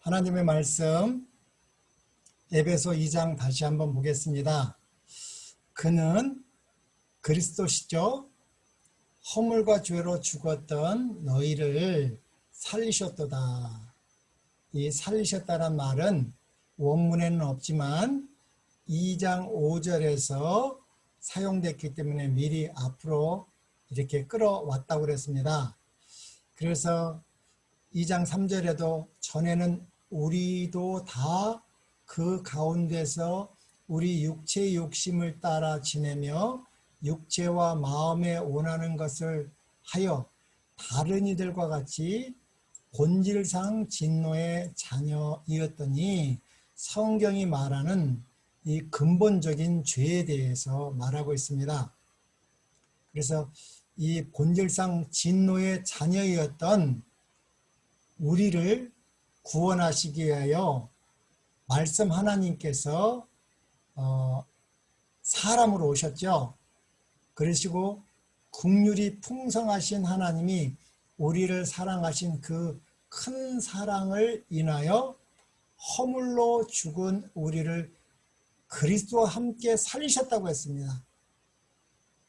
하나님의 말씀 에베소 2장 다시 한번 보겠습니다. 그는 그리스도시죠. 허물과 죄로 죽었던 너희를 살리셨도다. 이 살리셨다는 말은 원문에는 없지만 2장 5절에서 사용됐기 때문에 미리 앞으로 이렇게 끌어왔다고 그랬습니다. 그래서 2장 3절에도 전에는 우리도 다 그 가운데서 우리 육체의 욕심을 따라 지내며 육체와 마음에 원하는 것을 하여 다른 이들과 같이 본질상 진노의 자녀이었더니 성경이 말하는 이 근본적인 죄에 대해서 말하고 있습니다. 그래서 이 본질상 진노의 자녀이었던 우리를 구원하시기 위하여 말씀 하나님께서 사람으로 오셨죠. 그러시고 긍휼이 풍성하신 하나님이 우리를 사랑하신 그 큰 사랑을 인하여 허물로 죽은 우리를 그리스도와 함께 살리셨다고 했습니다.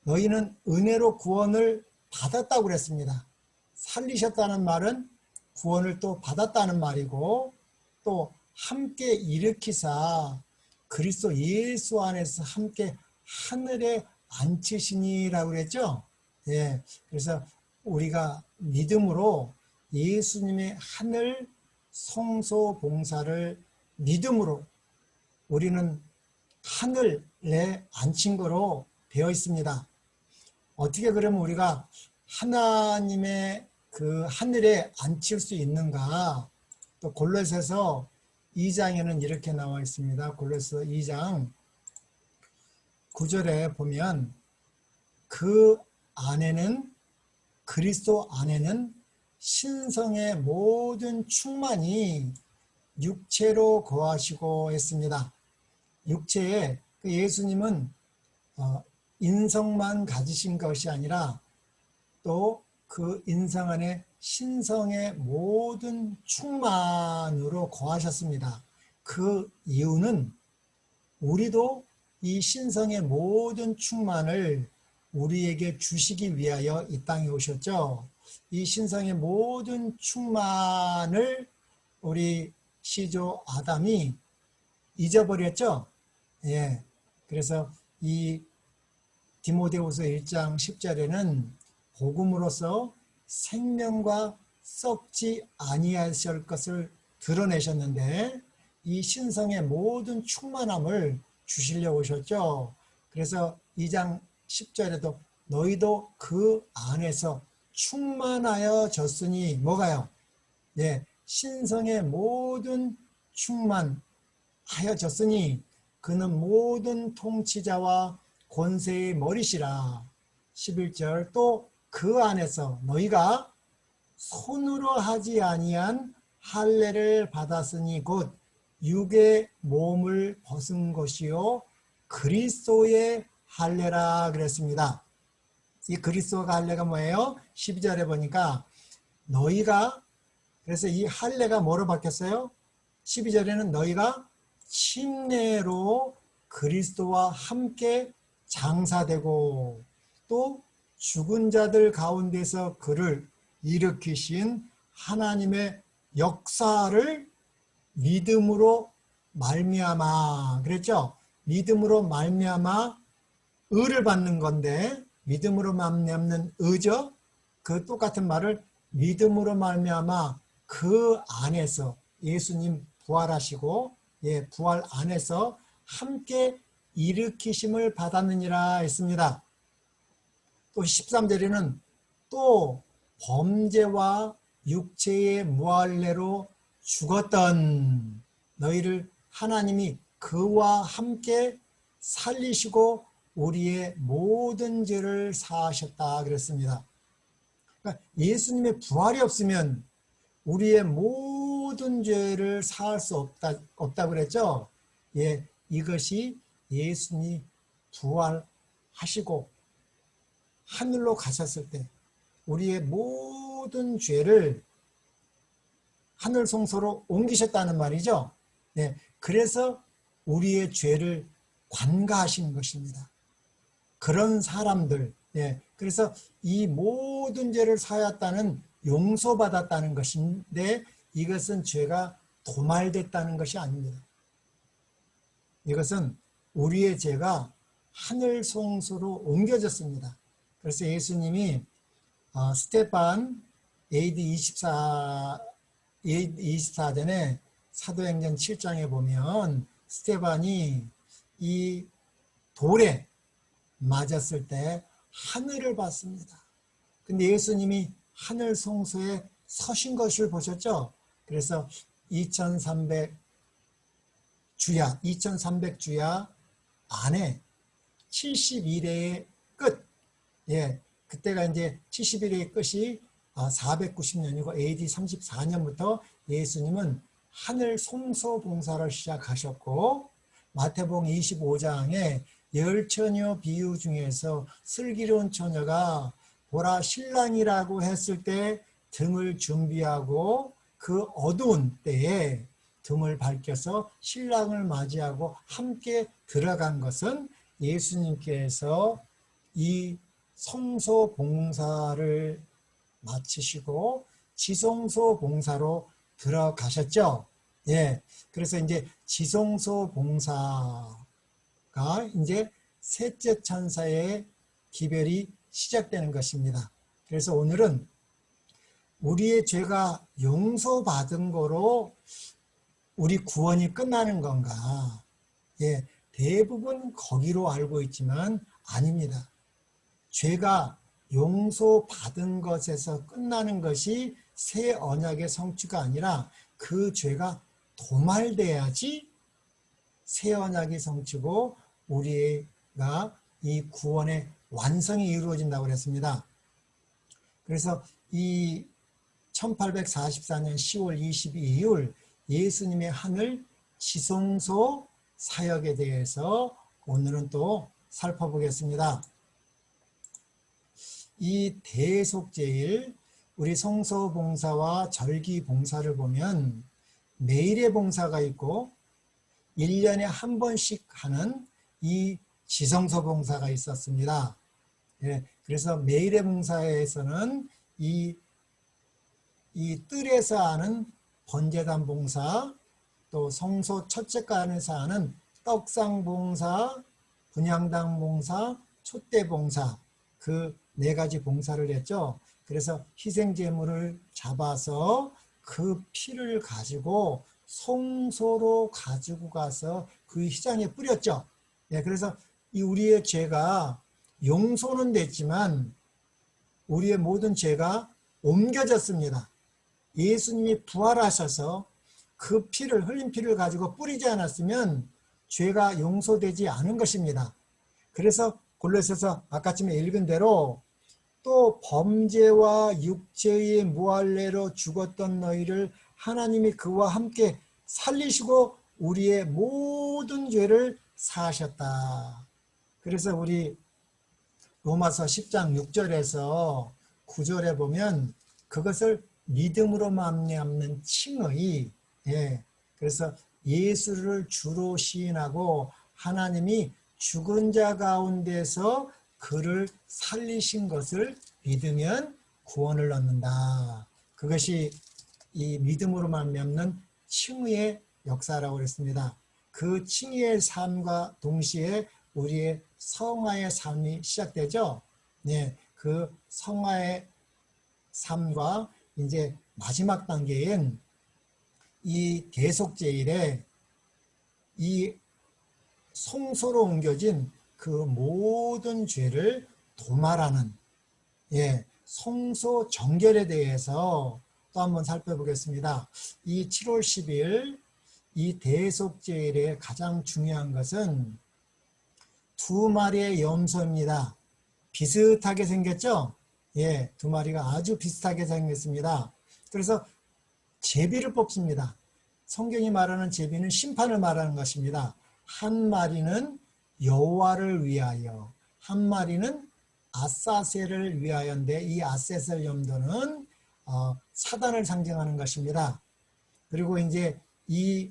너희는 은혜로 구원을 받았다고 그랬습니다. 살리셨다는 말은 구원을 또 받았다는 말이고, 또 함께 일으키사 그리스도 예수 안에서 함께 하늘에 앉히시니라고 그랬죠. 예, 그래서 우리가 믿음으로 예수님의 하늘 성소 봉사를 믿음으로 우리는 하늘에 앉힌 거로 되어 있습니다. 어떻게 그러면 우리가 하나님의 그 하늘에 앉힐 수 있는가? 또 골로새서 2장에는 이렇게 나와 있습니다. 골로새 2장 9절에 보면 그 안에는 그리스도 안에는 신성의 모든 충만이 육체로 거하시고 했습니다. 육체에 예수님은 인성만 가지신 것이 아니라 또 그 인성 안에 신성의 모든 충만으로 거하셨습니다. 그 이유는 우리도 이 신성의 모든 충만을 우리에게 주시기 위하여 이 땅에 오셨죠. 이 신성의 모든 충만을 우리 시조 아담이 잊어버렸죠. 예. 그래서 이 디모데후서 1장 10절에는 복음으로써 생명과 썩지 아니하실 것을 드러내셨는데 이 신성의 모든 충만함을 주시려고 오셨죠. 그래서 2장 10절에도 너희도 그 안에서 충만하여 졌으니 뭐가요? 네, 신성의 모든 충만하여 졌으니 그는 모든 통치자와 권세의 머리시라. 11절 또 그 안에서 너희가 손으로 하지 아니한 할례를 받았으니 곧 육의 몸을 벗은 것이요 그리스도의 할례라 그랬습니다. 이 그리스도가 할례가 뭐예요? 12절에 보니까 너희가, 그래서 이 할례가 뭐로 바뀌었어요? 12절에는 너희가 침례로 그리스도와 함께 장사되고 또 죽은 자들 가운데서 그를 일으키신 하나님의 역사를 믿음으로 말미암아 그랬죠? 믿음으로 말미암아 의를 받는 건데 믿음으로 말미암는 의죠? 그 똑같은 말을 믿음으로 말미암아 그 안에서 예수님 부활하시고 부활 안에서 함께 일으키심을 받았느니라 했습니다. 또 13절에는 또 범죄와 육체의 무할례로 죽었던 너희를 하나님이 그와 함께 살리시고 우리의 모든 죄를 사하셨다 그랬습니다. 그러니까 예수님의 부활이 없으면 우리의 모든 죄를 사할 수 없다 그랬죠. 예, 이것이 예수님이 부활하시고 하늘로 가셨을 때 우리의 모든 죄를 하늘 성소로 옮기셨다는 말이죠. 네, 그래서 우리의 죄를 관가하신 것입니다. 그런 사람들, 예, 그래서 이 모든 죄를 사하였다는 용서받았다는 것인데 이것은 죄가 도말됐다는 것이 아닙니다. 이것은 우리의 죄가 하늘 성소로 옮겨졌습니다. 그래서 예수님이 스테반 AD 24전에 사도행전 7장에 보면 스테반이 이 돌에 맞았을 때 하늘을 봤습니다. 근데 예수님이 하늘 성소에 서신 것을 보셨죠? 그래서 2300주야 안에 71회의 끝, 예, 그때가 이제 71회의 끝이 490년이고 AD 34년부터 예수님은 하늘 성소 봉사를 시작하셨고 마태복음 25장에 열처녀 비유 중에서 슬기로운 처녀가 보라 신랑이라고 했을 때 등을 준비하고 그 어두운 때에 등을 밝혀서 신랑을 맞이하고 함께 들어간 것은 예수님께서 이 성소 봉사를 마치시고 지성소 봉사로 들어가셨죠. 예. 그래서 이제 지성소 봉사가 이제 셋째 천사의 기별이 시작되는 것입니다. 그래서 오늘은 우리의 죄가 용서받은 거로 우리 구원이 끝나는 건가? 예, 대부분 거기로 알고 있지만 아닙니다. 죄가 용서받은 것에서 끝나는 것이 새 언약의 성취가 아니라 그 죄가 도말돼야지 새 언약이 성취고 우리가 이 구원의 완성이 이루어진다고 그랬습니다. 그래서 이 1844년 10월 22일 예수님의 하늘 지성소 사역에 대해서 오늘은 또 살펴보겠습니다. 이 대속제일 우리 성소 봉사와 절기 봉사를 보면 매일의 봉사가 있고 1년에 한 번씩 하는 이 지성소 봉사가 있었습니다. 예, 그래서 매일의 봉사에서는 이 뜰에서 하는 번제단 봉사, 또 성소 첫째간에서 하는 떡상 봉사, 분향당 봉사, 촛대 봉사, 그 네 가지 봉사를 했죠. 그래서 희생제물을 잡아서 그 피를 가지고 성소로 가지고 가서 그 휘장에 뿌렸죠. 예, 그래서 이 우리의 죄가 용서는 됐지만 우리의 모든 죄가 옮겨졌습니다. 예수님이 부활하셔서 그 피를, 흘린 피를 가지고 뿌리지 않았으면 죄가 용서되지 않은 것입니다. 그래서 골로새서 아까쯤에 읽은 대로 또 범죄와 육체의 무할례로 죽었던 너희를 하나님이 그와 함께 살리시고 우리의 모든 죄를 사하셨다. 그래서 우리 로마서 10장 6절에서 9절에 보면 그것을 믿음으로 말미암는 칭의, 예, 그래서 예수를 주로 시인하고 하나님이 죽은 자 가운데서 그를 살리신 것을 믿으면 구원을 얻는다. 그것이 이 믿음으로 말미암는 칭의의 역사라고 그랬습니다. 그 칭의의 삶과 동시에 우리의 성화의 삶이 시작되죠. 네, 그 성화의 삶과 이제 마지막 단계인 이 대속제일에 이 성소로 옮겨진 그 모든 죄를 도말하는, 예, 성소 정결에 대해서 또 한번 살펴보겠습니다. 이 7월 10일 이 대속제일의 가장 중요한 것은 두 마리의 염소입니다. 비슷하게 생겼죠? 예, 두 마리가 아주 비슷하게 생겼습니다. 그래서 제비를 뽑습니다. 성경이 말하는 제비는 심판을 말하는 것입니다. 한 마리는 여호와를 위하여, 한 마리는 아사셀을 위하여인데 이 아사셀 염도는 사단을 상징하는 것입니다. 그리고 이제 이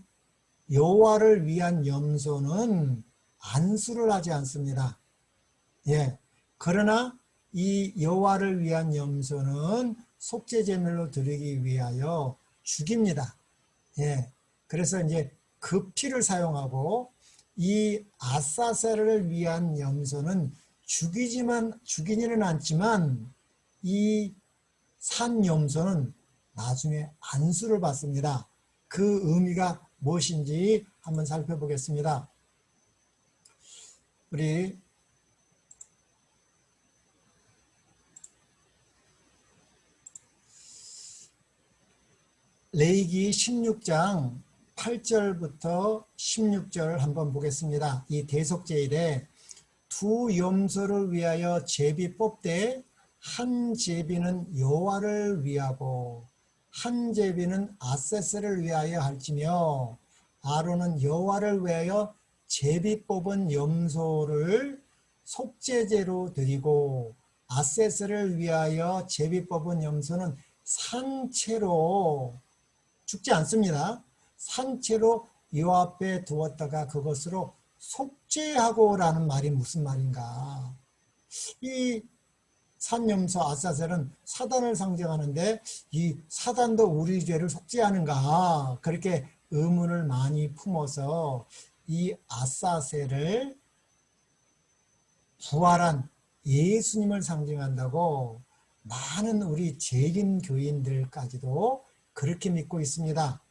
여호와를 위한 염소는 안수를 하지 않습니다. 예. 그러나 이 여호와를 위한 염소는 속죄 제물로 드리기 위하여 죽입니다. 예. 그래서 이제 그 피를 사용하고 이 아사셀을 위한 염소는 죽이지는 않지만 이 산 염소는 나중에 안수를 받습니다. 그 의미가 무엇인지 한번 살펴보겠습니다. 우리 레위기 16장 8절부터 16절 한번 보겠습니다. 이 대속제일에 두 염소를 위하여 제비 뽑되 한 제비는 여호와를 위하고 한 제비는 아세스를 위하여 할지며 아론은 여호와를 위하여 제비 뽑은 염소를 속죄제로 드리고 아세스를 위하여 제비 뽑은 염소는 산채로 죽지 않습니다. 산채로 여호와 앞에 두었다가 그것으로 속죄하고라는 말이 무슨 말인가? 이 산염소 아사셀은 사단을 상징하는데 이 사단도 우리 죄를 속죄하는가? 그렇게 의문을 많이 품어서 이 아사셀을 부활한 예수님을 상징한다고 많은 우리 재림 교인들까지도 그렇게 믿고 있습니다.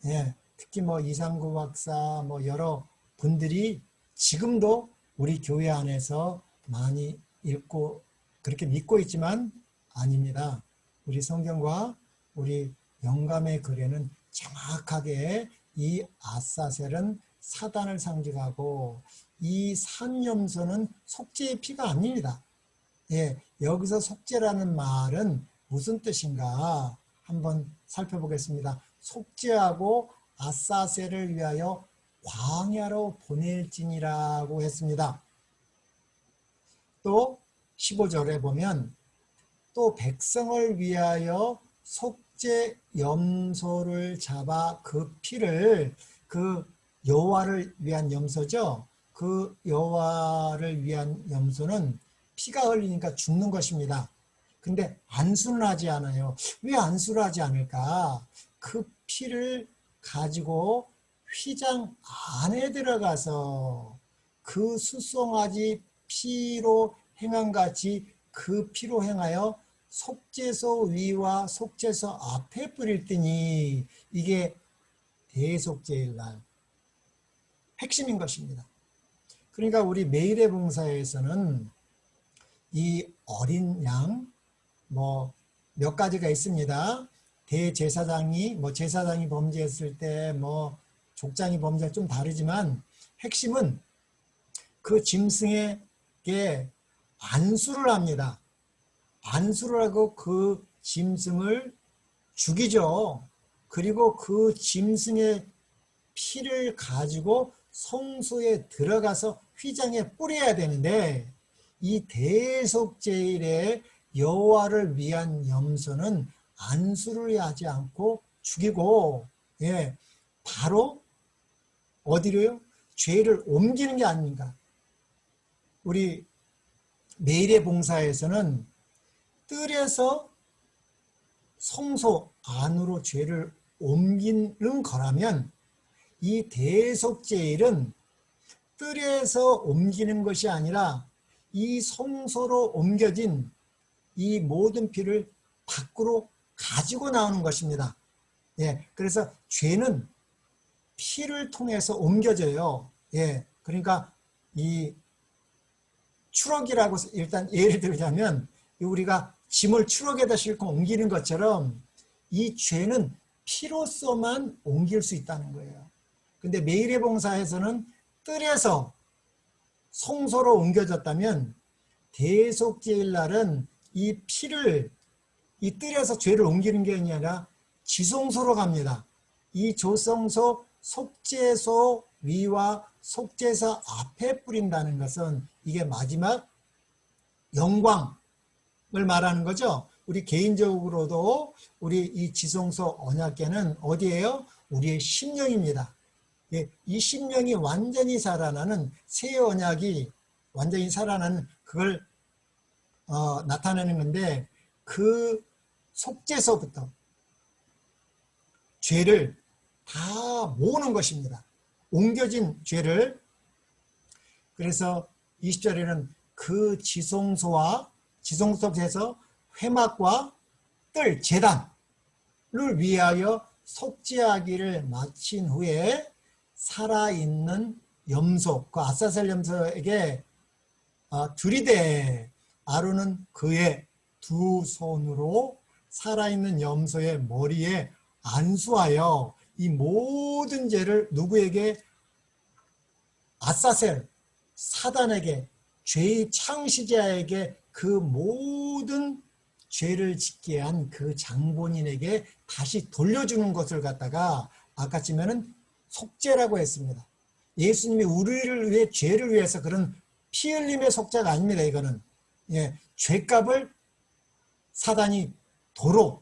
예, 특히 뭐 이상구 박사 뭐 여러 분들이 지금도 우리 교회 안에서 많이 읽고 그렇게 믿고 있지만 아닙니다. 우리 성경과 우리 영감의 글에는 정확하게 이 아사셀은 사단을 상징하고 이 산염소는 속죄의 피가 아닙니다. 예, 여기서 속죄라는 말은 무슨 뜻인가 한번 살펴보겠습니다. 속죄하고 아사셀을 위하여 광야로 보낼지니라고 했습니다. 또 15절에 보면 또 백성을 위하여 속죄 염소를 잡아 그 피를 그 여호와를 위한 염소죠. 그 여호와를 위한 염소는 피가 흘리니까 죽는 것입니다. 근데 안수는 하지 않아요. 왜 안수를 하지 않을까? 그 피를 가지고 휘장 안에 들어가서 그 수송아지 피로 행함같이 그 피로 행하여 속죄소 위와 속죄소 앞에 뿌릴 때니 이게 대속죄일날 핵심인 것입니다. 그러니까 우리 매일의 봉사에서는 이 어린 양 뭐 몇 가지가 있습니다. 대제사장이 뭐 제사장이 범죄했을 때 뭐 족장이 범죄가 좀 다르지만 핵심은 그 짐승에게 안수를 합니다. 안수를 하고 그 짐승을 죽이죠. 그리고 그 짐승의 피를 가지고 성소에 들어가서 휘장에 뿌려야 되는데 이 대속제일에 여호와를 위한 염소는 안수를 하지 않고 죽이고 예, 바로 어디로요? 죄를 옮기는 게 아닌가. 우리 매일의 봉사에서는 뜰에서 성소 안으로 죄를 옮기는 거라면 이 대속제일은 뜰에서 옮기는 것이 아니라 이 성소로 옮겨진 이 모든 피를 밖으로 가지고 나오는 것입니다. 예, 그래서 죄는 피를 통해서 옮겨져요. 예, 그러니까 이 추럭이라고 일단 예를 들자면 우리가 짐을 추럭에다 싣고 옮기는 것처럼 이 죄는 피로서만 옮길 수 있다는 거예요. 근데 매일의 봉사에서는 뜰에서 성소로 옮겨졌다면 대속제일 날은 이 피를 이 뜰에서 죄를 옮기는 게 아니라 지성소로 갑니다. 이 조성소 속죄소 위와 속죄소 앞에 뿌린다는 것은 이게 마지막 영광을 말하는 거죠. 우리 개인적으로도 우리 이 지성소 언약궤는 어디예요? 우리의 심령입니다. 예, 이 심령이 완전히 살아나는 새 언약이 완전히 살아나는 그걸 나타내는 건데, 그 속죄서부터 죄를 다 모으는 것입니다. 옮겨진 죄를. 그래서 20절에는 그 지성소에서 회막과 뜰 제단을 위하여 속죄하기를 마친 후에 살아있는 염소, 그 아사셀 염소에게 들이대 아론은 그의 두 손으로 살아있는 염소의 머리에 안수하여 이 모든 죄를 누구에게? 아사셀, 사단에게, 죄의 창시자에게 그 모든 죄를 짓게 한 그 장본인에게 다시 돌려주는 것을 갖다가 아까 치면은 속죄라고 했습니다. 예수님이 우리를 위해, 죄를 위해서, 그런 피 흘림의 속죄가 아닙니다. 이거는 죄값을 사단이 도로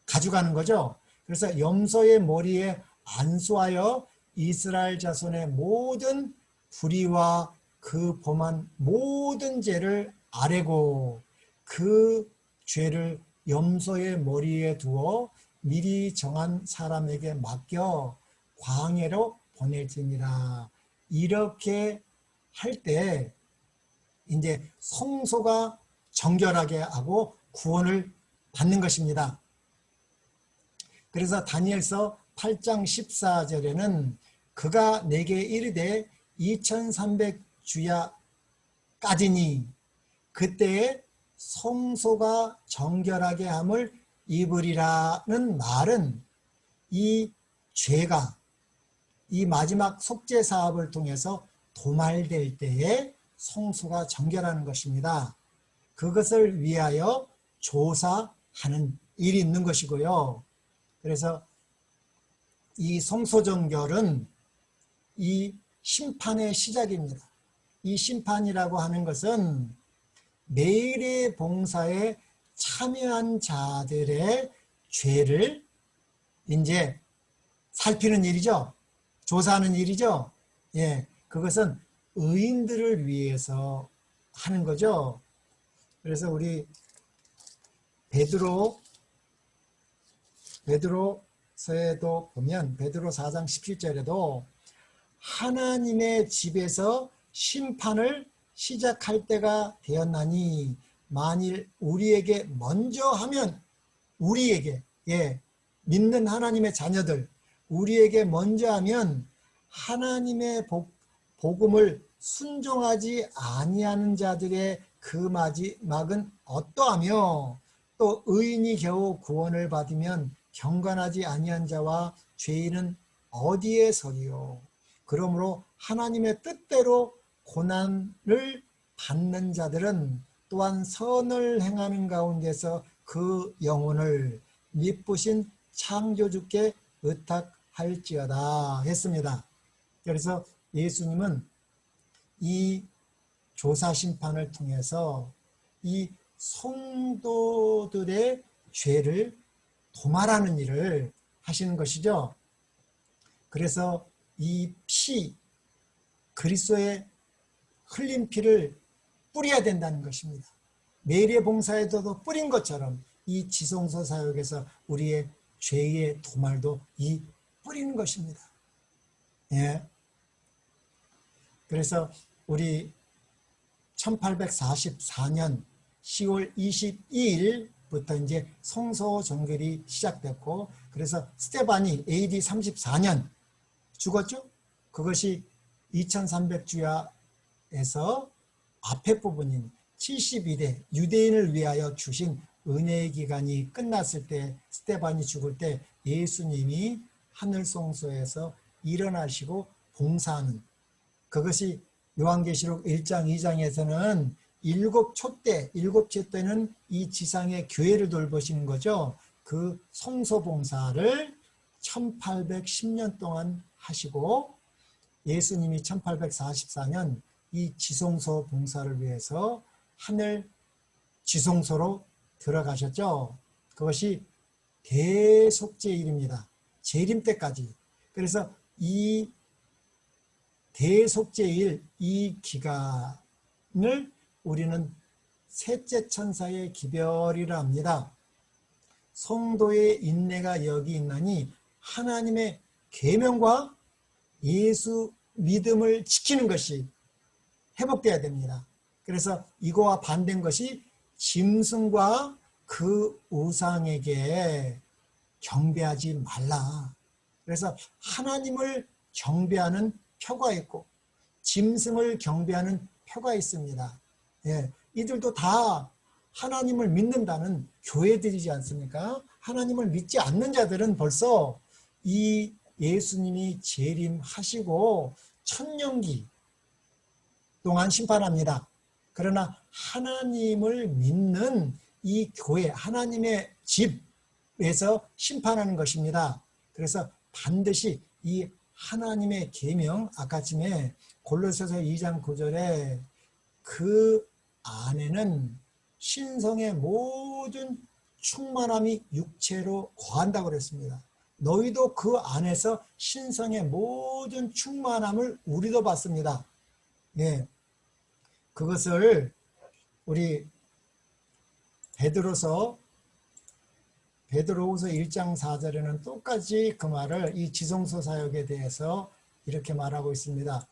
가져가는 거죠. 그래서 염소의 머리에 안수하여 이스라엘 자손의 모든 불의와 그 범한 모든 죄를 아뢰고 그 죄를 염소의 머리에 두어 미리 정한 사람에게 맡겨 광야로 보낼지니라. 이렇게 할 때 이제 성소가 정결하게 하고 구원을 받는 것입니다. 그래서 다니엘서 8장 14절에는 그가 내게 이르되 2300주야까지니 그때에 성소가 정결하게 함을 입으리라는 말은 이 죄가 이 마지막 속죄 사업을 통해서 도말될 때에 성소가 정결하는 것입니다. 그것을 위하여 조사하는 일이 있는 것이고요. 그래서 이 성소 정결은 이 심판의 시작입니다. 이 심판이라고 하는 것은 매일의 봉사에 참여한 자들의 죄를 이제 살피는 일이죠. 조사하는 일이죠. 예, 그것은 의인들을 위해서 하는 거죠. 그래서 우리 베드로서에도 보면 베드로 4장 17절에도 하나님의 집에서 심판을 시작할 때가 되었나니 만일 우리에게 먼저 하면 우리에게 믿는 하나님의 자녀들 우리에게 먼저 하면 하나님의 복음을 순종하지 아니하는 자들의 그 마지막은 어떠하며 또 의인이 겨우 구원을 받으면 경건하지 아니한 자와 죄인은 어디에 서리요. 그러므로 하나님의 뜻대로 고난을 받는 자들은 또한 선을 행하는 가운데서 그 영혼을 미쁘신 창조주께 의탁할지어다 했습니다. 그래서 예수님은 이 조사 심판을 통해서 이 성도들의 죄를 도말하는 일을 하시는 것이죠. 그래서 이 피, 그리스도의 흘린 피를 뿌려야 된다는 것입니다. 매일의 봉사에도 뿌린 것처럼 이 지성소 사역에서 우리의 죄의 도말도 이 뿌리는 것입니다. 예. 그래서 우리 1844년 10월 22일부터 이제 성소 정결이 시작됐고, 그래서 스테반이 AD 34년 죽었죠? 그것이 2300주야에서 앞에 부분인 72대 유대인을 위하여 주신 은혜의 기간이 끝났을 때 스테반이 죽을 때 예수님이 하늘 성소에서 일어나시고 봉사하는 그것이 요한계시록 1장 2장에서는 일곱 초 때는 이 지상의 교회를 돌보시는 거죠. 그 성소 봉사를 1810년 동안 하시고 예수님이 1844년 이 지성소 봉사를 위해서 하늘 지성소로 들어가셨죠. 그것이 대속죄일입니다. 재림 때까지. 그래서 이 대속죄일 이 기간을 우리는 셋째 천사의 기별이라 합니다. 성도의 인내가 여기 있나니 하나님의 계명과 예수 믿음을 지키는 것이 회복되어야 됩니다. 그래서 이거와 반대인 것이 짐승과 그 우상에게 경배하지 말라. 그래서 하나님을 경배하는 표가 있고 짐승을 경배하는 표가 있습니다. 예, 이들도 다 하나님을 믿는다는 교회들이지 않습니까? 하나님을 믿지 않는 자들은 벌써 이 예수님이 재림하시고 천년기 동안 심판합니다. 그러나 하나님을 믿는 이 교회, 하나님의 집에서 심판하는 것입니다. 그래서 반드시 이 하나님의 계명, 아까쯤에 골로새서 2장 9절에 그 안에는 신성의 모든 충만함이 육체로 거한다고 그랬습니다. 너희도 그 안에서 신성의 모든 충만함을 우리도 받습니다. 예, 그것을 우리 베드로후서 1장 4절에는 똑같이 그 말을 이 지성소 사역에 대해서 이렇게 말하고 있습니다.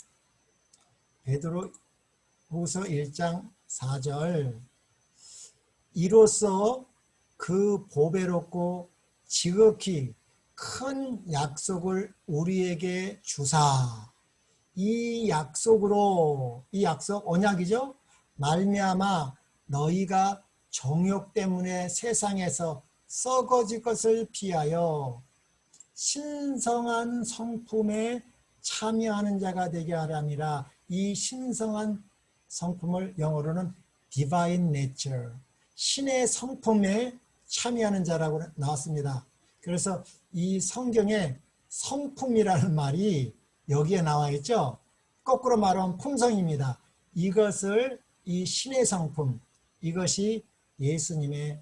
베드로후서 1장 4절 이로써 그 보배롭고 지극히 큰 약속을 우리에게 주사 이 약속으로 이 약속 언약이죠. 말미암아 너희가 정욕 때문에 세상에서 썩어질 것을 피하여 신성한 성품에 참여하는 자가 되게 하람이라. 이 신성한 성품을 영어로는 divine nature, 신의 성품에 참여하는 자라고 나왔습니다. 그래서 이 성경에 성품이라는 말이 여기에 나와 있죠. 거꾸로 말하면 품성입니다. 이것을 이 신의 성품, 이것이 예수님의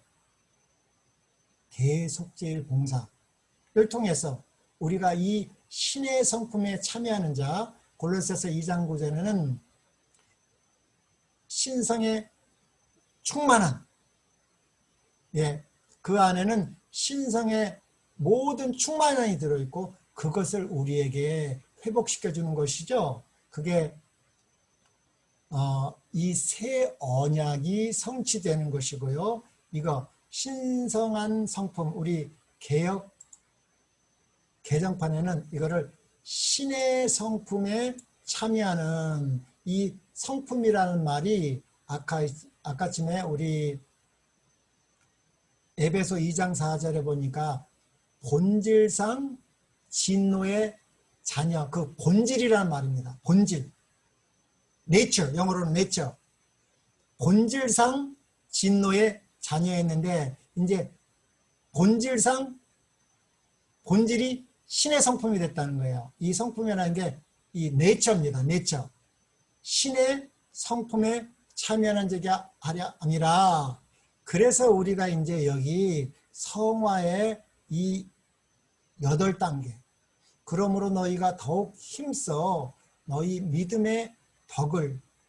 대속죄일 봉사를 통해서 우리가 이 신의 성품에 참여하는 자, 골로새서 2장 9절에는 신성의 충만한, 예, 그 안에는 신성의 모든 충만함이 들어있고 그것을 우리에게 회복시켜 주는 것이죠. 그게 이 새 언약이 성취되는 것이고요. 이거 신성한 성품, 우리 개역 개정판에는 이거를 신의 성품에 참여하는 이 성품이라는 말이 아까쯤에 우리 에베소 2장 4절에 보니까 본질상 진노의 자녀, 그 본질이라는 말입니다. 본질. nature, 영어로는 nature. 본질상 진노의 자녀였는데 이제 본질이 신의 성품이 됐다는 거예요. 이 성품이라는 게 이 nature입니다. nature. 신의 성품에 참여하는 자가 아니라 그래서 우리가 이제 여기 성화의 이 8단계 그러므로 너희가 더욱 힘써 너희 믿음의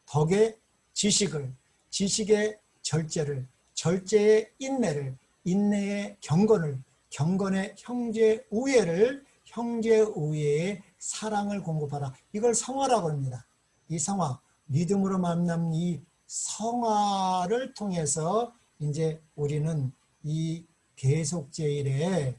덕의 지식을, 지식의 절제를, 절제의 인내를, 인내의 경건을, 경건의 형제 우애를, 형제 우애의 사랑을 공급하라. 이걸 성화라고 합니다. 이 성화, 믿음으로 만난 이 성화를 통해서 이제 우리는 이 대속죄일에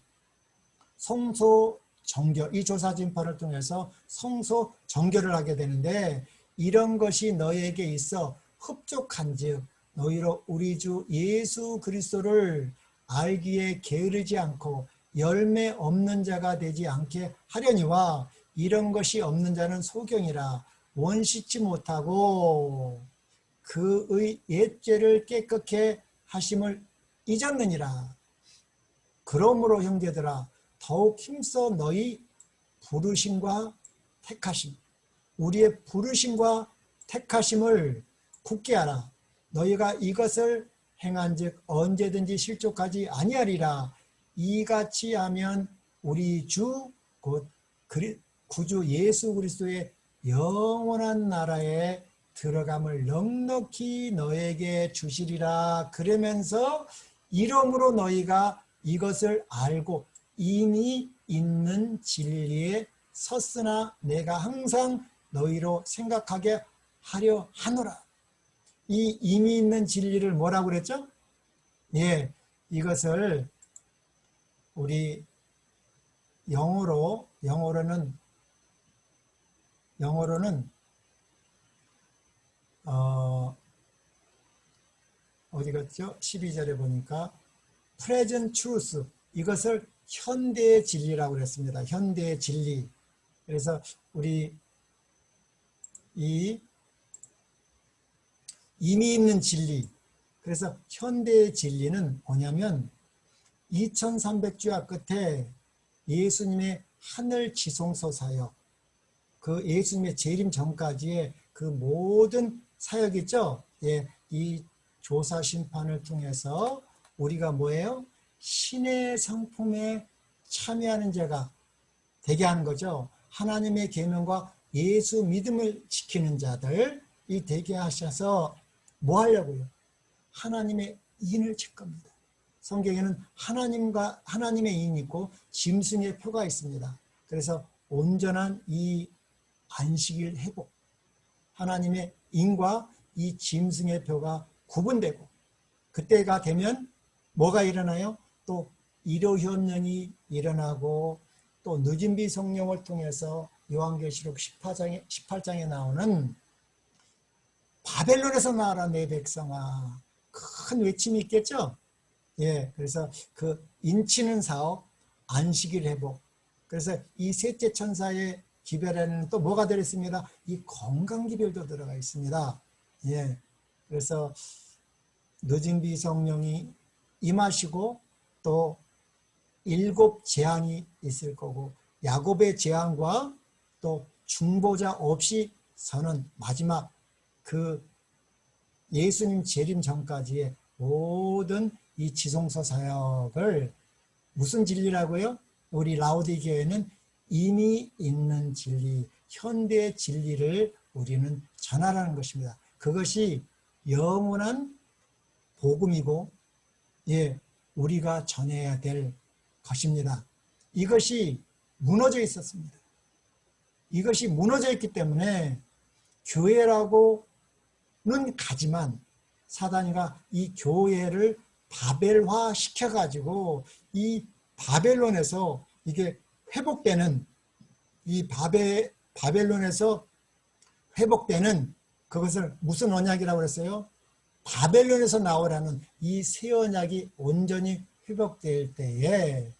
성소 정결, 이 조사진파를 통해서 성소 정결을 하게 되는데 이런 것이 너희에게 있어 흡족한즉 너희로 우리 주 예수 그리스도를 알기에 게으르지 않고 열매 없는 자가 되지 않게 하려니와 이런 것이 없는 자는 소경이라 원시치 못하고 그의 옛죄를 깨끗게 하심을 잊었느니라. 그러므로 형제들아 더욱 힘써 너희 부르심과 택하심, 우리의 부르심과 택하심을 굳게 하라. 너희가 이것을 행한즉 언제든지 실족하지 아니하리라. 이같이 하면 우리 주 곧 구주 예수 그리스도의 영원한 나라에 들어감을 넉넉히 너에게 주시리라. 그러면서 이러므로 너희가 이것을 알고 이미 있는 진리에 섰으나 내가 항상 너희로 생각하게 하려 하노라. 이 이미 있는 진리를 뭐라고 그랬죠? 예, 이것을 우리 영어로는 어디 갔죠? 12절에 보니까 present truth, 이것을 현대의 진리라고 그랬습니다. 현대의 진리. 그래서 우리 이 이미 있는 진리, 그래서 현대의 진리는 뭐냐면 2300주야 끝에 예수님의 하늘 지성소 사역, 그 예수님의 재림 전까지의 그 모든 사역 있죠? 예, 이 조사 심판을 통해서 우리가 뭐예요? 신의 성품에 참여하는 자가 되게 하는 거죠. 하나님의 계명과 예수 믿음을 지키는 자들 이 되게 하셔서 뭐 하려고요? 하나님의 인을 칠 겁니다. 성경에는 하나님의 인이 있고 짐승의 표가 있습니다. 그래서 온전한 이 안식일 회복, 하나님의 인과 이 짐승의 표가 구분되고 그때가 되면 뭐가 일어나요? 또 일요현령이 일어나고 또 늦은 비 성령을 통해서 요한계시록 18장에 나오는 바벨론에서 나와라 내 백성아, 큰 외침이 있겠죠? 예, 그래서 그 인치는 사업, 안식일 회복. 그래서 이 셋째 천사의 기별에는 또 뭐가 들어있습니다? 이 건강 기별도 들어가 있습니다. 예, 그래서 늦은 비 성령이 임하시고 또 7 재앙이 있을 거고 야곱의 재앙과 또 중보자 없이 서는 마지막 그 예수님 재림 전까지의 모든 이 지성소 사역을 무슨 진리라고요? 우리 라오디게에는 이미 있는 진리, 현대의 진리를 우리는 전하라는 것입니다. 그것이 영원한 복음이고, 예, 우리가 전해야 될 것입니다. 이것이 무너져 있었습니다. 이것이 무너져 있기 때문에 교회라고는 가지만 사단이가 이 교회를 바벨화 시켜가지고 이 바벨론에서 이게 회복되는 이 바벨론에서 회복되는 그것을 무슨 언약이라고 했어요? 바벨론에서 나오라는 이 새 언약이 온전히 회복될 때에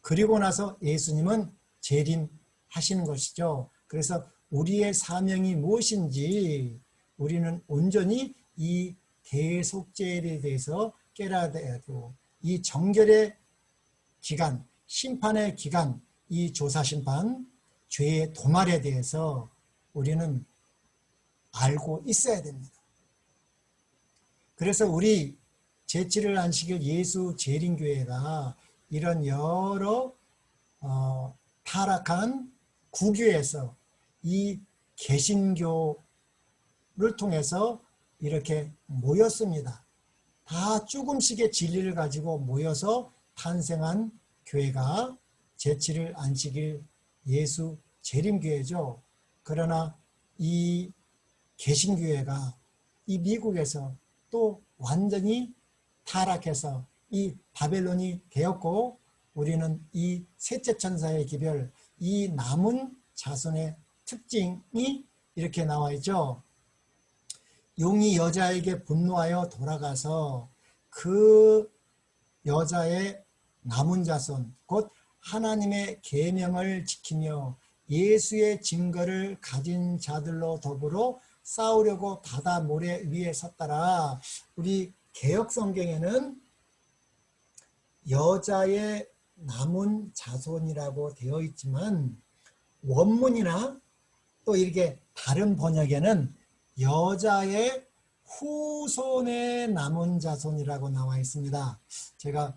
그리고 나서 예수님은 재림하시는 것이죠. 그래서 우리의 사명이 무엇인지 우리는 온전히 이 대속죄에 대해서 깨달아야 되고 이 정결의 기간, 심판의 기간, 이 조사심판, 죄의 도말에 대해서 우리는 알고 있어야 됩니다. 그래서 우리 제7일 안식일 예수 재림교회가 이런 여러 타락한 구교에서 이 개신교를 통해서 이렇게 모였습니다. 다 조금씩의 진리를 가지고 모여서 탄생한 교회가 제7일 안식일 예수 재림교회죠. 그러나 이 개신교회가 이 미국에서 또 완전히 타락해서 이 바벨론이 되었고 우리는 이 셋째 천사의 기별, 이 남은 자손의 특징이 이렇게 나와 있죠. 용이 여자에게 분노하여 돌아가서 그 여자의 남은 자손, 곧 하나님의 계명을 지키며 예수의 증거를 가진 자들로 더불어 싸우려고 바다 모래 위에 섰더라. 우리 개역 성경에는 여자의 남은 자손이라고 되어 있지만 원문이나 또 이렇게 다른 번역에는 여자의 후손의 남은 자손이라고 나와 있습니다. 제가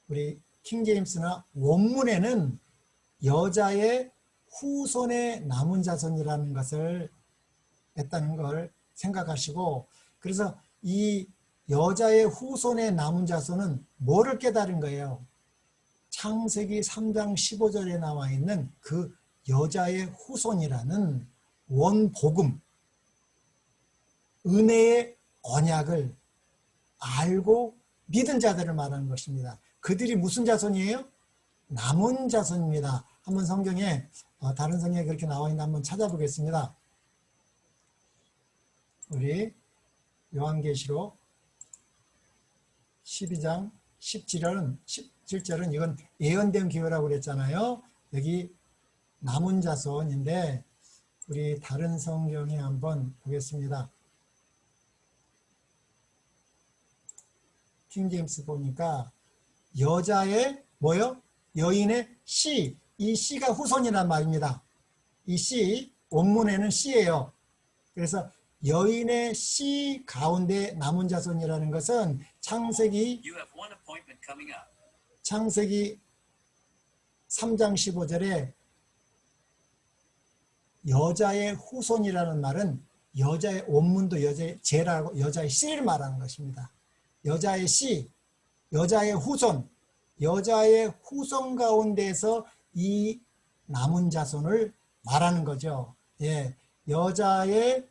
우리 킹제임스나 원문에는 여자의 후손의 남은 자손이라는 것을 했다는 걸 생각하시고, 그래서 이 여자의 후손의 남은 자손은 뭐를 깨달은 거예요? 창세기 3장 15절에 나와 있는 그 여자의 후손이라는 원복음, 은혜의 언약을 알고 믿은 자들을 말하는 것입니다. 그들이 무슨 자손이에요? 남은 자손입니다. 한번 성경에 다른 성경에 그렇게 나와 있나 한번 찾아보겠습니다. 우리 요한계시록 12장 17절은 이건 예언된 기회라고 그랬잖아요. 여기 남은 자손인데 우리 다른 성경에 한번 보겠습니다. 킹제임스 보니까 여자의 뭐요? 여인의 씨, 이 씨가 후손이란 말입니다. 이 씨, 원문에는 씨예요. 그래서 여인의 씨 가운데 남은 자손이라는 것은 창세기 3장 15절에 여자의 후손이라는 말은 여자의 원문도 여자의 제라고 여자의 씨를 말하는 것입니다. 여자의 씨, 여자의 후손, 여자의 후손 가운데서 이 남은 자손을 말하는 거죠. 예, 여자의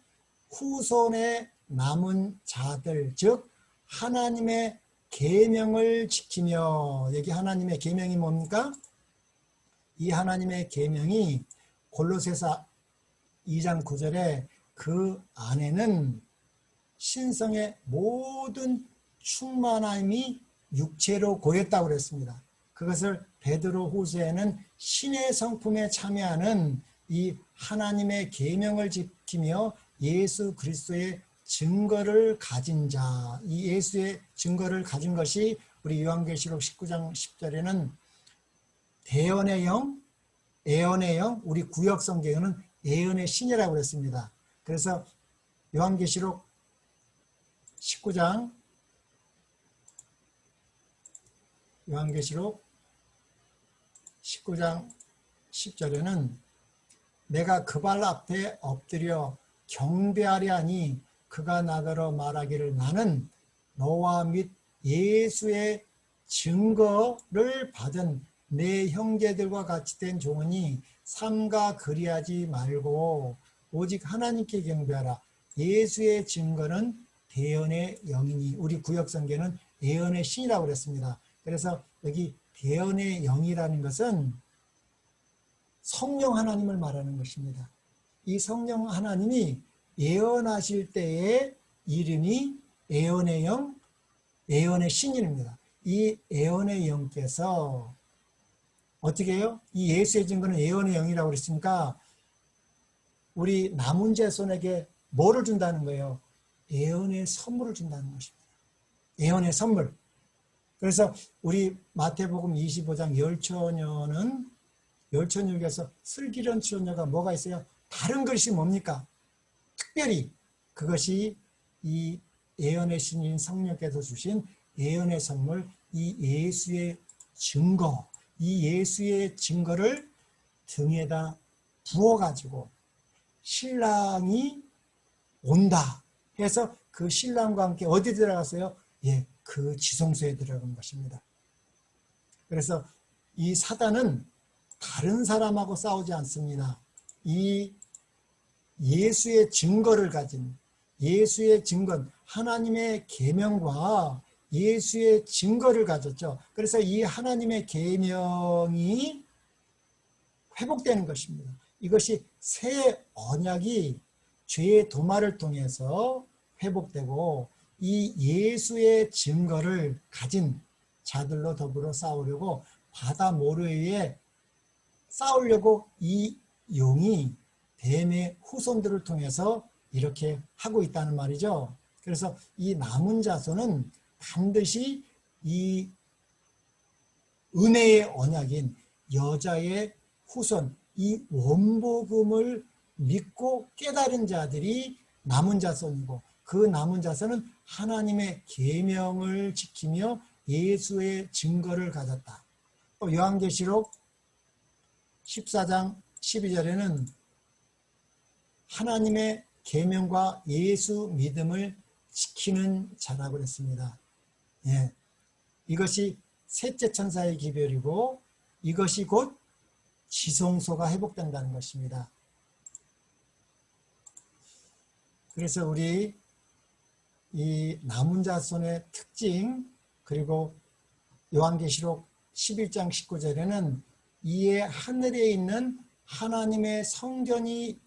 후손의 남은 자들, 즉 하나님의 계명을 지키며, 여기 하나님의 계명이 뭡니까? 이 하나님의 계명이 골로새서 2장 9절에 그 안에는 신성의 모든 충만함이 육체로 고였다고 그랬습니다. 그것을 베드로 후서에는 신의 성품에 참여하는 이 하나님의 계명을 지키며 예수 그리스도의 증거를 가진 자, 이 예수의 증거를 가진 것이 우리 요한계시록 19장 10절에는 대언의 영, 애언의 영, 우리 구역 성경에는 애언의 신이라고 그랬습니다. 그래서 요한계시록 19장 10절에는 내가 그 발 앞에 엎드려 경배하려 하니 그가 나더러 말하기를 나는 너와 및 예수의 증거를 받은 내 형제들과 같이 된 종이니 삼가 그리하지 말고 오직 하나님께 경배하라. 예수의 증거는 대언의 영이니, 우리 구역성경은 예언의 신이라고 그랬습니다. 그래서 여기 대언의 영이라는 것은 성령 하나님을 말하는 것입니다. 이 성령 하나님이 예언하실 때의 이름이 예언의 영, 예언의 신입니다. 이 예언의 영께서 어떻게 해요? 이 예수의 증거는 예언의 영이라고 그랬으니까 우리 남은 자손에게 뭐를 준다는 거예요? 예언의 선물을 준다는 것입니다. 예언의 선물. 그래서 우리 마태복음 25장 열처녀에서 슬기로운 처녀가 뭐가 있어요? 다른 것이 뭡니까? 특별히 그것이 이 예언의 신인 성령께서 주신 예언의 선물, 이 예수의 증거, 이 예수의 증거를 등에다 부어가지고 신랑이 온다 해서 그 신랑과 함께 어디 들어갔어요? 예, 그 지성소에 들어간 것입니다. 그래서 이 사단은 다른 사람하고 싸우지 않습니다. 이 예수의 증거를 가진, 예수의 증거, 하나님의 계명과 예수의 증거를 가졌죠. 그래서 이 하나님의 계명이 회복되는 것입니다. 이것이 새 언약이 죄의 도마를 통해서 회복되고 이 예수의 증거를 가진 자들로 더불어 싸우려고 바다 모래에 싸우려고 이 용이 뱀의 후손들을 통해서 이렇게 하고 있다는 말이죠. 그래서 이 남은 자손은 반드시 이 은혜의 언약인 여자의 후손, 이 원복음을 믿고 깨달은 자들이 남은 자손이고, 그 남은 자손은 하나님의 계명을 지키며 예수의 증거를 가졌다. 또 요한계시록 14장 12절에는 하나님의 계명과 예수 믿음을 지키는 자라고 그랬습니다. 예, 이것이 셋째 천사의 기별이고 이것이 곧 지성소가 회복된다는 것입니다. 그래서 우리 이 남은 자손의 특징, 그리고 요한계시록 11장 19절에는 이에 하늘에 있는 하나님의 성전이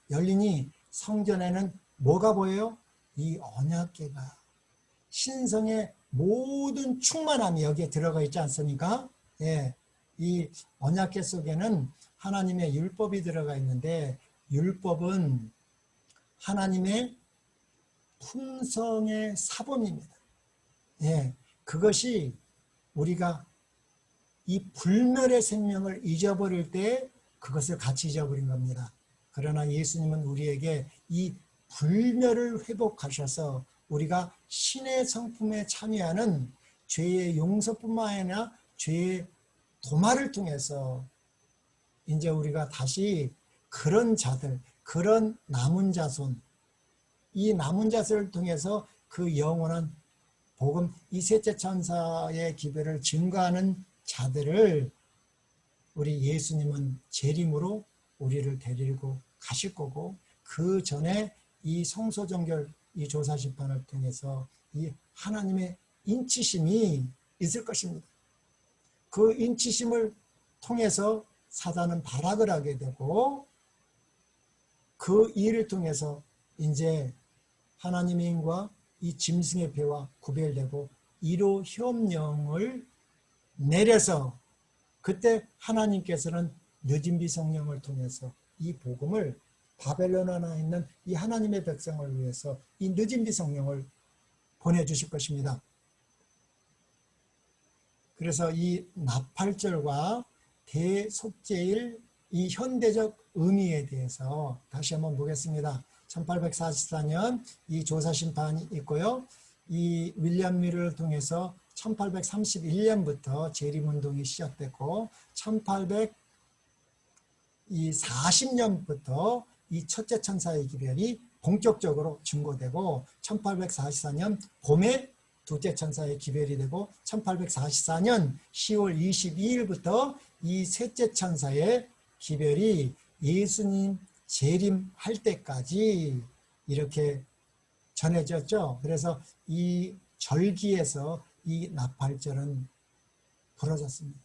열리니 성전에는 뭐가 보여요? 이 언약궤가, 신성의 모든 충만함이 여기에 들어가 있지 않습니까? 예, 이 언약궤 속에는 하나님의 율법이 들어가 있는데, 율법은 하나님의 품성의 사본입니다. 예, 그것이 우리가 이 불멸의 생명을 잊어버릴 때 그것을 같이 잊어버린 겁니다. 그러나 예수님은 우리에게 이 불멸을 회복하셔서 우리가 신의 성품에 참여하는 죄의 용서뿐만 아니라 죄의 도말을 통해서 이제 우리가 다시 그런 자들, 그런 남은 자손, 이 남은 자손을 통해서 그 영원한 복음, 이 셋째 천사의 기별을 증거하는 자들을 우리 예수님은 재림으로 우리를 데리고 가실 거고, 그 전에 이 성소정결, 이 조사심판을 통해서 이 하나님의 인치심이 있을 것입니다. 그 인치심을 통해서 사단은 발악을 하게 되고, 그 일을 통해서 이제 하나님의 인과 이 짐승의 배와 구별되고 1호 협령을 내려서, 그때 하나님께서는 늦은비 성령을 통해서 이 복음을 바벨론 안에 있는 이 하나님의 백성을 위해서 이 늦은비 성령을 보내주실 것입니다. 그래서 이 나팔절과 대속죄일, 이 현대적 의미에 대해서 다시 한번 보겠습니다. 1844년 이 조사심판이 있고요. 이 윌리엄 미러를 통해서 1831년부터 재림운동이 시작됐고, 1840년부터 이 첫째 천사의 기별이 본격적으로 증거되고, 1844년 봄에 둘째 천사의 기별이 되고, 1844년 10월 22일부터 이 셋째 천사의 기별이 예수님 재림할 때까지 이렇게 전해졌죠. 그래서 이 절기에서 이 나팔절은 부러졌습니다.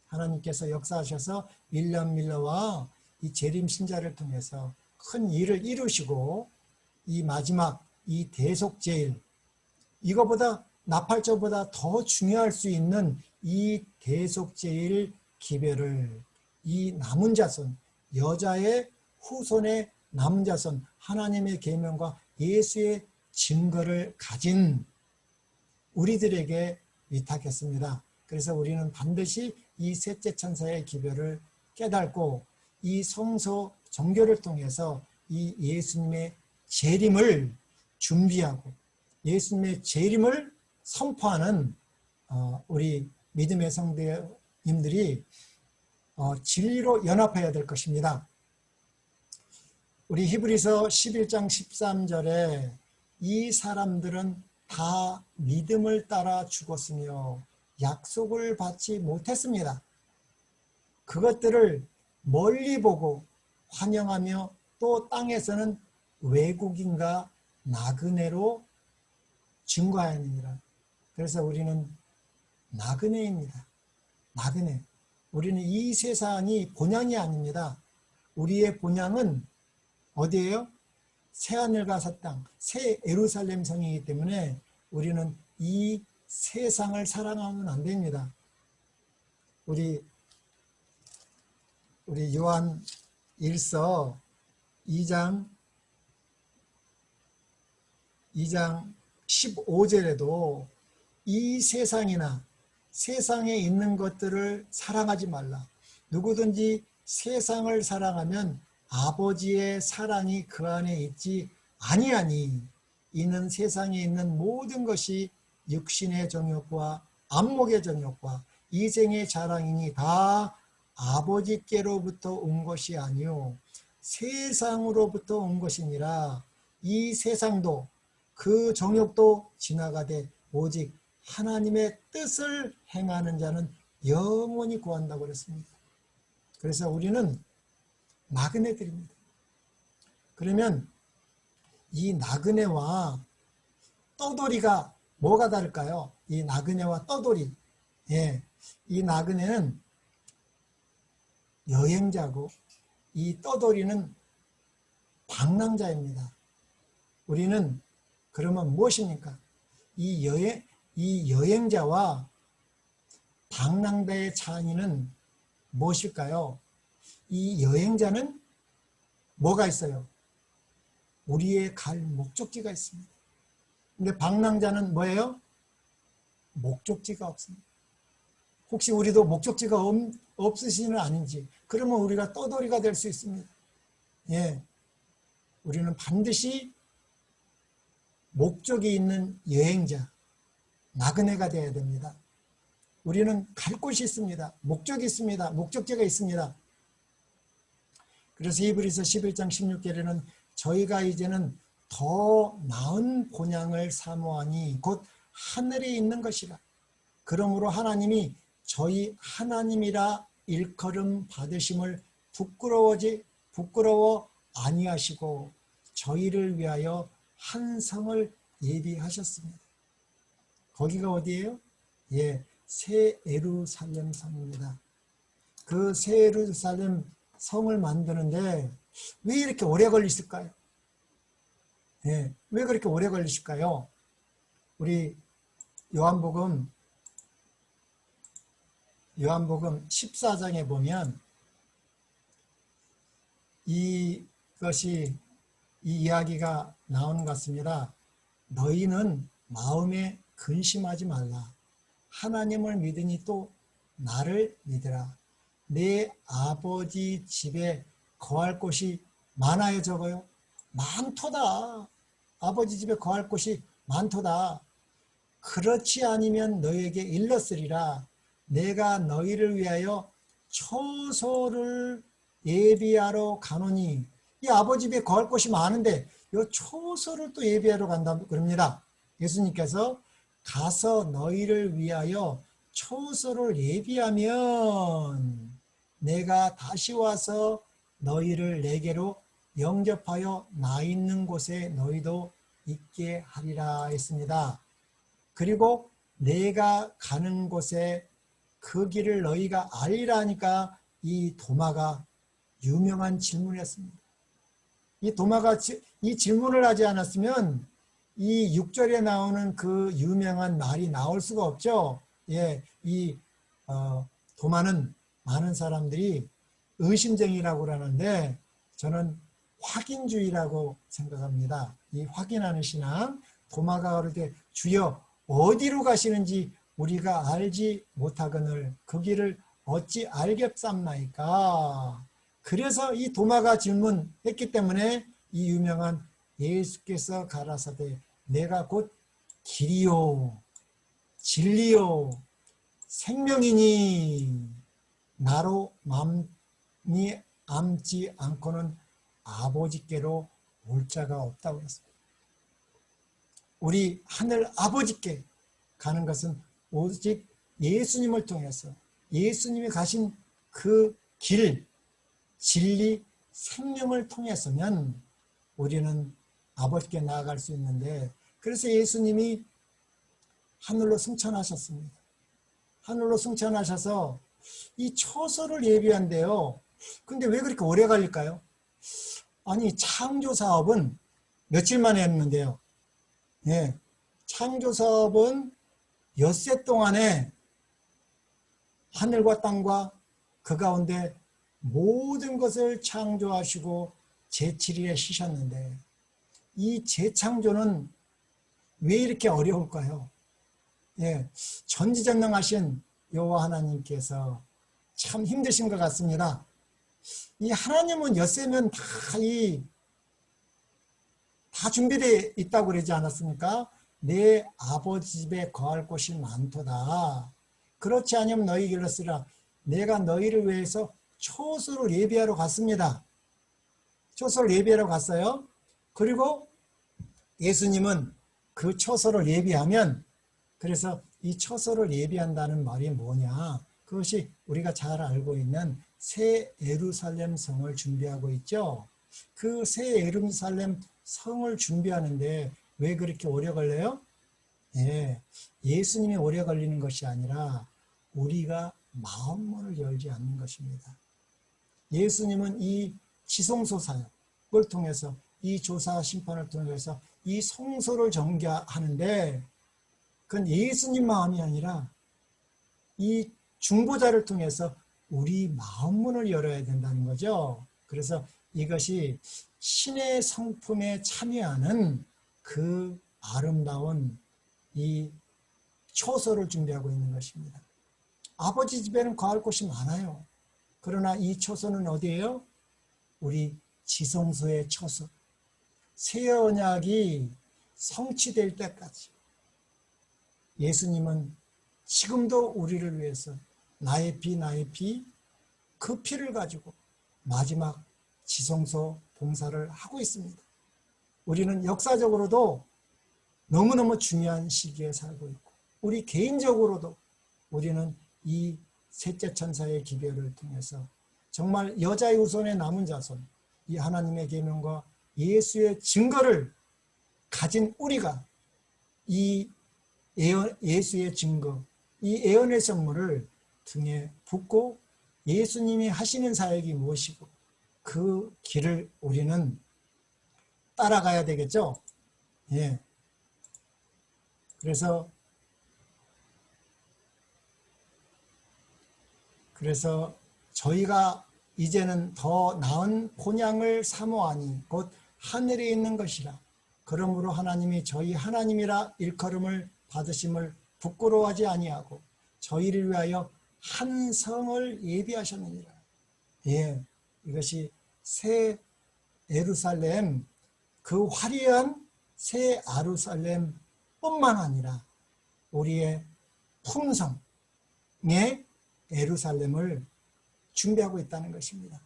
하나님께서 역사하셔서 윌리엄 밀러와 이 재림 신자를 통해서 큰 일을 이루시고, 이 마지막 이 대속제일, 이거보다 나팔절보다 더 중요할 수 있는 이 대속제일 기별을 이 남은 자손, 여자의 후손의 남은 자손, 하나님의 계명과 예수의 증거를 가진 우리들에게 위탁했습니다. 그래서 우리는 반드시 이 셋째 천사의 기별을 깨닫고 이 성소 정결을 통해서 이 예수님의 재림을 준비하고 예수님의 재림을 선포하는 우리 믿음의 성도님들이 진리로 연합해야 될 것입니다. 우리 히브리서 11장 13절에 이 사람들은 다 믿음을 따라 죽었으며 약속을 받지 못했습니다. 그것들을 멀리 보고 환영하며 또 땅에서는 외국인과 나그네로 증거하느니라. 그래서 우리는 나그네입니다. 나그네. 우리는 이 세상이 본향이 아닙니다. 우리의 본향은 어디예요? 새하늘과 새 땅, 새 예루살렘 성이기 때문에 우리는 이 세상을 사랑하면 안 됩니다. 우리 요한 1서 2장 15절에도 이 세상이나 세상에 있는 것들을 사랑하지 말라. 누구든지 세상을 사랑하면 아버지의 사랑이 그 안에 있지 아니하니 이는 세상에 있는 모든 것이 육신의 정욕과 안목의 정욕과 이생의 자랑이니 다 아버지께로부터 온 것이 아니요 세상으로부터 온 것이니라. 이 세상도 그 정욕도 지나가되 오직 하나님의 뜻을 행하는 자는 영원히 구한다고 그랬습니다. 그래서 우리는 나그네들입니다. 그러면 이 나그네와 떠돌이가 뭐가 다를까요? 이 나그네와 떠돌이. 예, 이 나그네는 여행자고 이 떠돌이는 방랑자입니다. 우리는 그러면 무엇입니까? 이 여행자와 방랑자의 차이는 무엇일까요? 이 여행자는 뭐가 있어요? 우리의 갈 목적지가 있습니다. 근데 방랑자는 뭐예요? 목적지가 없습니다. 혹시 우리도 목적지가 없으시는 아닌지, 그러면 우리가 떠돌이가 될 수 있습니다. 예, 우리는 반드시 목적이 있는 여행자, 나그네가 되어야 됩니다. 우리는 갈 곳이 있습니다. 목적이 있습니다. 목적지가 있습니다. 그래서 히브리서 11장 16절에는 저희가 이제는 더 나은 본향을 사모하니 곧 하늘에 있는 것이라. 그러므로 하나님이 저희 하나님이라 일컬음 받으심을 부끄러워 아니하시고 저희를 위하여 한 성을 예비하셨습니다. 거기가 어디예요? 예, 새 예루살렘 성입니다. 그 새 예루살렘 성을 만드는데 왜 이렇게 오래 걸리실까요? 예, 왜 그렇게 오래 걸리실까요? 우리 요한복음 14장에 보면 이 이야기가 나오는 것 같습니다. 너희는 마음에 근심하지 말라. 하나님을 믿으니 또 나를 믿으라. 내 아버지 집에 거할 곳이 많아요, 적어요? 많도다. 아버지 집에 거할 곳이 많도다. 그렇지 아니면 너희에게 일렀으리라. 내가 너희를 위하여 초소를 예비하러 가노니. 이 아버지 집에 거할 곳이 많은데 이 초소를 또 예비하러 간다 그럽니다. 예수님께서 가서 너희를 위하여 초소를 예비하면 내가 다시 와서 너희를 내게로 영접하여 나 있는 곳에 너희도 있게 하리라 했습니다. 그리고 내가 가는 곳에 그 길을 너희가 알리라 하니까 이 도마가 유명한 질문이었습니다. 이 도마가 이 질문을 하지 않았으면 이 6절에 나오는 그 유명한 말이 나올 수가 없죠. 예, 이 도마는 많은 사람들이 의심쟁이라고 그러는데 저는 확인주의라고 생각합니다. 이 확인하는 신앙, 도마가 그럴 때 주여 어디로 가시는지 우리가 알지 못하거늘 그 길을 어찌 알겠삼나이까. 그래서 이 도마가 질문했기 때문에 이 유명한 예수께서 가라사대 내가 곧 길이요 진리요 생명이니 나로 마음이 암지 않고는 아버지께로 올 자가 없다고 했습니다. 우리 하늘 아버지께 가는 것은 오직 예수님을 통해서 예수님이 가신 그 길, 진리, 생명을 통해서면 우리는 아버지께 나아갈 수 있는데 그래서 예수님이 하늘로 승천하셨습니다. 하늘로 승천하셔서 이 초소를 예비한대요. 근데 왜 그렇게 오래 걸릴까요? 아니 창조 사업은 며칠 만에 했는데요. 예, 창조 사업은 엿새 동안에 하늘과 땅과 그 가운데 모든 것을 창조하시고 제7일에 쉬셨는데 이 재창조는 왜 이렇게 어려울까요? 예, 전지전능하신 여호와 하나님께서 참 힘드신 것 같습니다. 이 하나님은 엿새면 다 준비되어 있다고 그러지 않았습니까? 내 아버지 집에 거할 곳이 많도다. 그렇지 않으면 너희 길로 쓰라. 내가 너희를 위해서 초소를 예비하러 갔습니다. 초소를 예비하러 갔어요. 그리고 예수님은 그 초소를 예비하면, 그래서 이 초소를 예비한다는 말이 뭐냐? 그것이 우리가 잘 알고 있는 새 예루살렘 성을 준비하고 있죠. 그 새 예루살렘 성을 준비하는데 왜 그렇게 오래 걸려요? 예, 예수님이 오래 걸리는 것이 아니라 우리가 마음문을 열지 않는 것입니다. 예수님은 이 지성소 사역을 통해서, 이 조사 심판을 통해서 이 성소를 정결하는데, 그건 예수님 마음이 아니라 이 중보자를 통해서 우리 마음문을 열어야 된다는 거죠. 그래서 이것이 신의 성품에 참여하는 그 아름다운 이 초소를 준비하고 있는 것입니다. 아버지 집에는 거할 곳이 많아요. 그러나 이 초소는 어디예요? 우리 지성소의 초소. 새 언약이 성취될 때까지 예수님은 지금도 우리를 위해서 나의 피 그 피를 가지고 마지막 지성소 봉사를 하고 있습니다. 우리는 역사적으로도 너무너무 중요한 시기에 살고 있고, 우리 개인적으로도 우리는 이 셋째 천사의 기별을 통해서 정말 여자의 후손의 남은 자손, 이 하나님의 계명과 예수의 증거를 가진 우리가 이 예수의 증거, 이 예언의 선물을 등에 붓고 예수님이 하시는 사역이 무엇이고 그 길을 우리는 따라가야 되겠죠. 예. 그래서 저희가 이제는 더 나은 본향을 사모하니 곧 하늘에 있는 것이라. 그러므로 하나님이 저희 하나님이라 일컬음을 받으심을 부끄러워하지 아니하고 저희를 위하여 한 성을 예비하셨느니라. 예, 이것이 새 예루살렘, 그 화려한 새 예루살렘 뿐만 아니라 우리의 품성의 예루살렘을 준비하고 있다는 것입니다.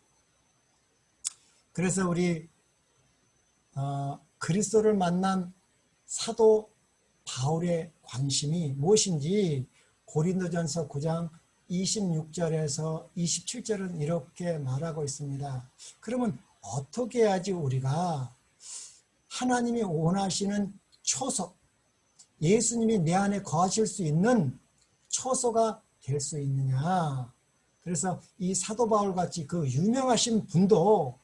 그래서 우리 그리스도를 만난 사도 바울의 관심이 무엇인지 고린도전서 9장 26절에서 27절은 이렇게 말하고 있습니다. 그러면 어떻게 해야지 우리가 하나님이 원하시는 초소, 예수님이 내 안에 거하실 수 있는 초소가 될 수 있느냐. 그래서 이 사도 바울같이 그 유명하신 분도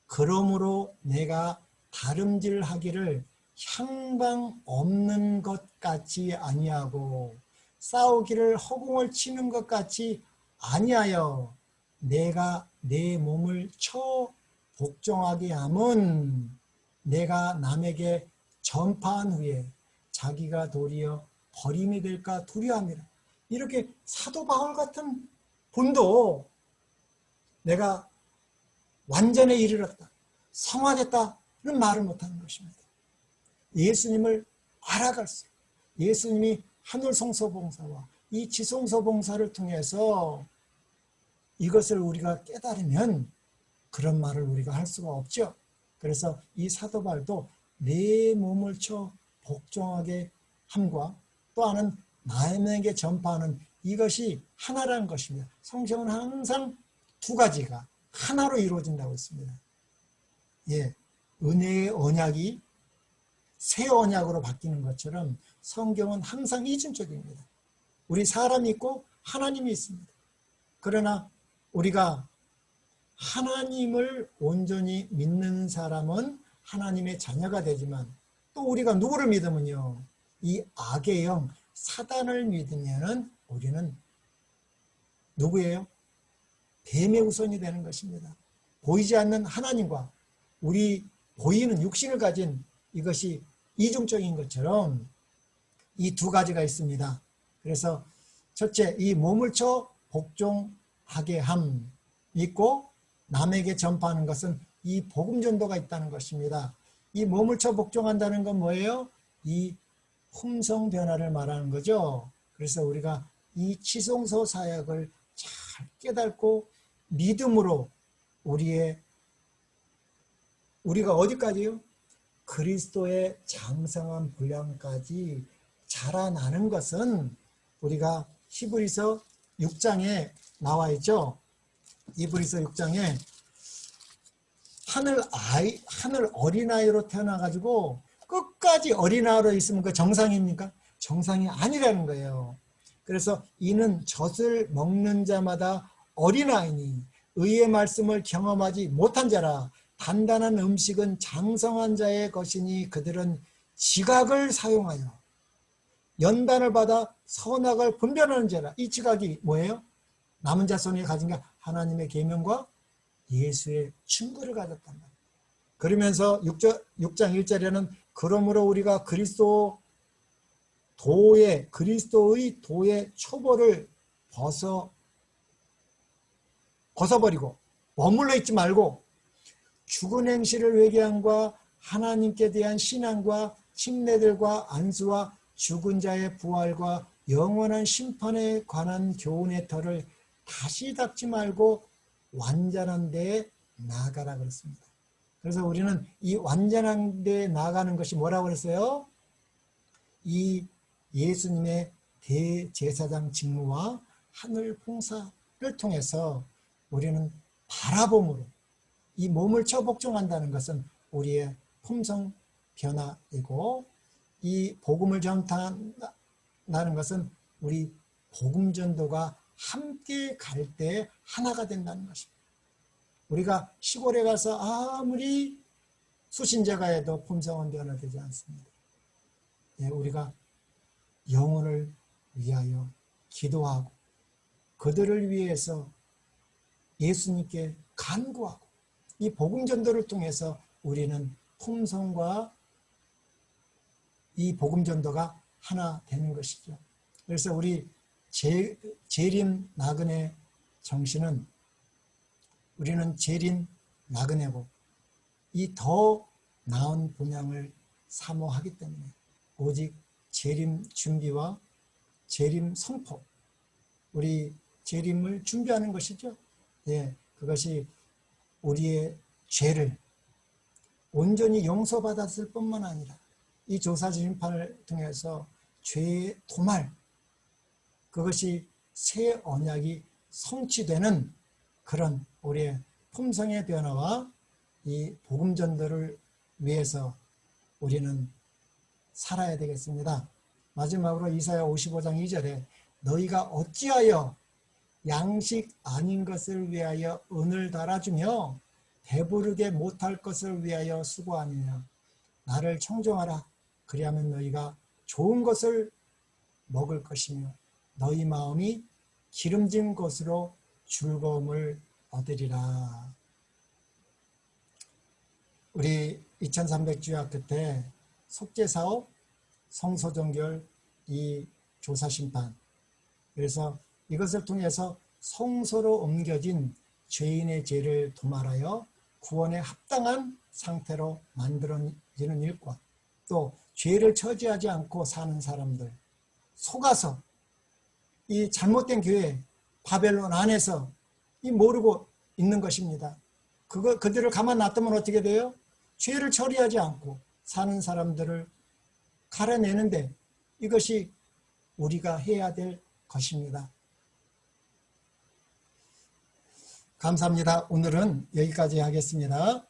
그러므로 내가 다름질하기를 향방 없는 것 같이 아니하고 싸우기를 허공을 치는 것 같이 아니하여 내가 내 몸을 쳐 복종하게 함은 내가 남에게 전파한 후에 자기가 도리어 버림이 될까 두려움이라. 이렇게 사도 바울 같은 분도 내가 완전에 이르렀다, 성화됐다는 말을 못하는 것입니다. 예수님을 알아갈수록 예수님이 하늘 성소봉사와 이 지성소봉사를 통해서 이것을 우리가 깨달으면 그런 말을 우리가 할 수가 없죠. 그래서 이 사도 바울도 내 몸을 쳐 복종하게 함과 또 하나는 남에게 전파하는 이것이 하나라는 것입니다. 성경은 항상 두 가지가 하나로 이루어진다고 했습니다. 예, 은혜의 언약이 새 언약으로 바뀌는 것처럼 성경은 항상 이중적입니다. 우리 사람이 있고 하나님이 있습니다. 그러나 우리가 하나님을 온전히 믿는 사람은 하나님의 자녀가 되지만 또 우리가 누구를 믿으면요, 이 악의 영 사단을 믿으면 우리는 누구예요? 뱀의 후손이 되는 것입니다. 보이지 않는 하나님과 우리 보이는 육신을 가진 이것이 이중적인 것처럼 이 두 가지가 있습니다. 그래서 첫째, 이 몸을 쳐 복종하게 함 있고 남에게 전파하는 것은 이 복음 전도가 있다는 것입니다. 이 몸을 쳐 복종한다는 건 뭐예요? 이 품성 변화를 말하는 거죠. 그래서 우리가 이 지성소 사역을 잘 깨닫고 믿음으로 우리가 어디까지요? 그리스도의 장성한 분량까지 자라나는 것은 우리가 히브리서 6장에 나와 있죠. 히브리서 6장에 하늘 어린아이로 태어나가지고 끝까지 어린아이로 있으면 그 정상입니까? 정상이 아니라는 거예요. 그래서 이는 젖을 먹는 자마다 어린아이니 의의 말씀을 경험하지 못한 자라. 단단한 음식은 장성한 자의 것이니 그들은 지각을 사용하여 연단을 받아 선악을 분별하는 자라. 이 지각이 뭐예요? 남은 자손이 가진 게 하나님의 계명과 예수의 증거를 가졌단 말이에요. 그러면서 6장 1절에는 그러므로 우리가 그리스도의 도의 초보를 벗어버리고 머물러 있지 말고 죽은 행실을 회개함과 하나님께 대한 신앙과 침례들과 안수와 죽은 자의 부활과 영원한 심판에 관한 교훈의 터를 다시 닦지 말고 완전한 데에 나아가라 그랬습니다. 그래서 우리는 이 완전한 데에 나아가는 것이 뭐라고 그랬어요? 이 예수님의 대제사장 직무와 하늘 봉사를 통해서 우리는 바라봄으로 이 몸을 처복종한다는 것은 우리의 품성 변화이고, 이 복음을 전하는 것은 우리 복음 전도가 함께 갈 때 하나가 된다는 것입니다. 우리가 시골에 가서 아무리 수신자가 해도 품성은 변화되지 않습니다. 우리가 영혼을 위하여 기도하고 그들을 위해서 예수님께 간구하고 이 복음 전도를 통해서 우리는 품성과 이 복음 전도가 하나 되는 것이죠. 그래서 우리 재림 나그네 정신은 우리는 재림 나그네고 이 더 나은 분양을 사모하기 때문에 오직 재림 준비와 재림 선포, 우리 재림을 준비하는 것이죠. 그것이 우리의 죄를 온전히 용서받았을 뿐만 아니라 이 조사심판을 통해서 죄의 도말, 그것이 새 언약이 성취되는 그런 우리의 품성의 변화와 이 복음 전도를 위해서 우리는 살아야 되겠습니다. 마지막으로 이사야 55장 2절에 너희가 어찌하여 양식 아닌 것을 위하여 은을 달아주며 배부르게 못할 것을 위하여 수고하느냐. 나를 청종하라. 그리하면 너희가 좋은 것을 먹을 것이며 너희 마음이 기름진 것으로 즐거움을 얻으리라. 우리 2300주야학교 때 속죄사업, 성소정결, 이 조사심판, 그래서 이것을 통해서 성소로 옮겨진 죄인의 죄를 도말하여 구원에 합당한 상태로 만들어지는 일과 또 죄를 처지하지 않고 사는 사람들, 속아서 이 잘못된 교회 바벨론 안에서 이 모르고 있는 것입니다. 그들을 가만 놔두면 어떻게 돼요? 죄를 처리하지 않고 사는 사람들을 갈아내는데 이것이 우리가 해야 될 것입니다. 감사합니다. 오늘은 여기까지 하겠습니다.